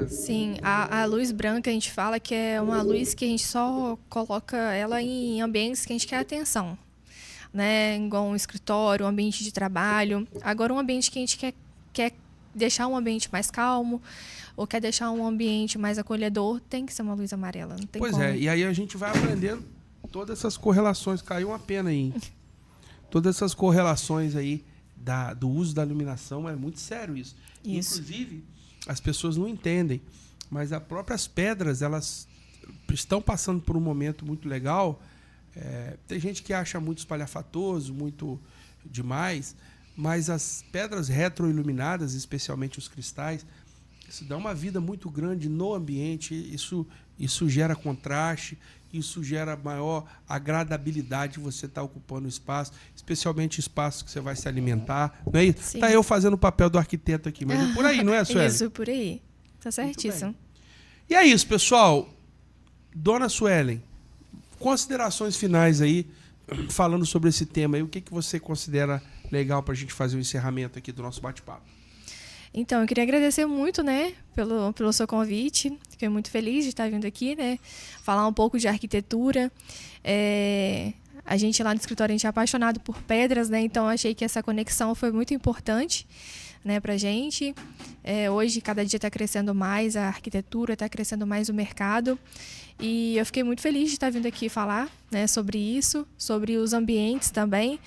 Sim, a luz branca a gente fala que é uma luz que a gente só coloca ela em ambientes que a gente quer atenção, né? Igual um escritório, um ambiente de trabalho. Agora, um ambiente que a gente quer deixar um ambiente mais calmo ou quer deixar um ambiente mais acolhedor, tem que ser uma luz amarela, não tem como. Pois é, e aí a gente vai aprendendo todas essas correlações. Caiu uma pena aí. Todas essas correlações aí do uso da iluminação, é muito sério isso. Inclusive, as pessoas não entendem, mas as próprias pedras, elas estão passando por um momento muito legal. Tem gente que acha muito espalhafatoso, muito demais, mas as pedras retroiluminadas, especialmente os cristais, isso dá uma vida muito grande no ambiente, isso gera contraste, isso gera maior agradabilidade de você estar ocupando o espaço, especialmente espaço que você vai se alimentar, não é isso? Sim. Tá eu fazendo o papel do arquiteto aqui, mas é por aí, não é, Suelen? Isso, por aí. Tá certíssimo. E é isso, pessoal. Dona Suelen, considerações finais aí, falando sobre esse tema aí, o que você considera legal para a gente fazer o encerramento aqui do nosso bate-papo? Então, eu queria agradecer muito, né, pelo seu convite. Fiquei muito feliz de estar vindo aqui, né, falar um pouco de arquitetura. A gente lá no escritório, a gente é apaixonado por pedras, né, então achei que essa conexão foi muito importante, né, pra gente. Hoje, cada dia está crescendo mais a arquitetura, está crescendo mais o mercado. E eu fiquei muito feliz de estar vindo aqui falar, né, sobre isso, sobre os ambientes também.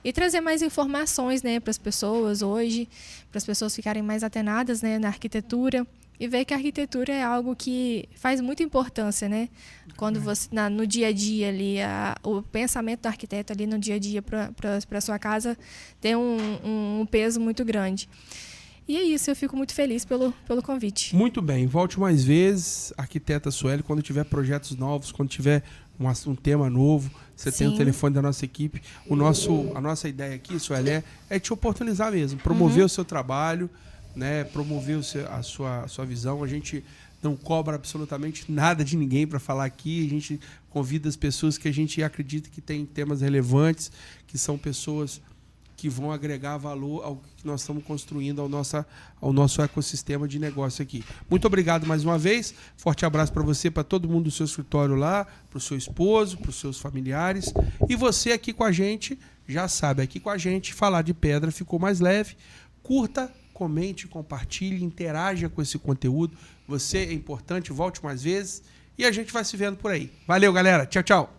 e trazer mais informações, né, para as pessoas hoje, para as pessoas ficarem mais atenadas, né, na arquitetura e ver que a arquitetura é algo que faz muita importância, né? Quando você no dia a dia ali, o pensamento do arquiteto ali no dia a dia para sua casa tem um peso muito grande. E é isso, eu fico muito feliz pelo convite. Muito bem, volte mais vezes, arquiteta Sueli, quando tiver projetos novos, quando tiver um tema novo, você tem o telefone da nossa equipe. A nossa ideia aqui, Sueli, é te oportunizar mesmo, promover o seu trabalho, né, promover a sua visão. A gente não cobra absolutamente nada de ninguém para falar aqui, a gente convida as pessoas que a gente acredita que tem temas relevantes, que são pessoas que vão agregar valor ao que nós estamos construindo ao nosso ecossistema de negócio aqui. Muito obrigado mais uma vez. Forte abraço para você, para todo mundo do seu escritório lá, para o seu esposo, para os seus familiares. E você aqui com a gente, já sabe, aqui com a gente, falar de pedra ficou mais leve. Curta, comente, compartilhe, interaja com esse conteúdo. Você é importante, volte mais vezes. E a gente vai se vendo por aí. Valeu, galera. Tchau, tchau.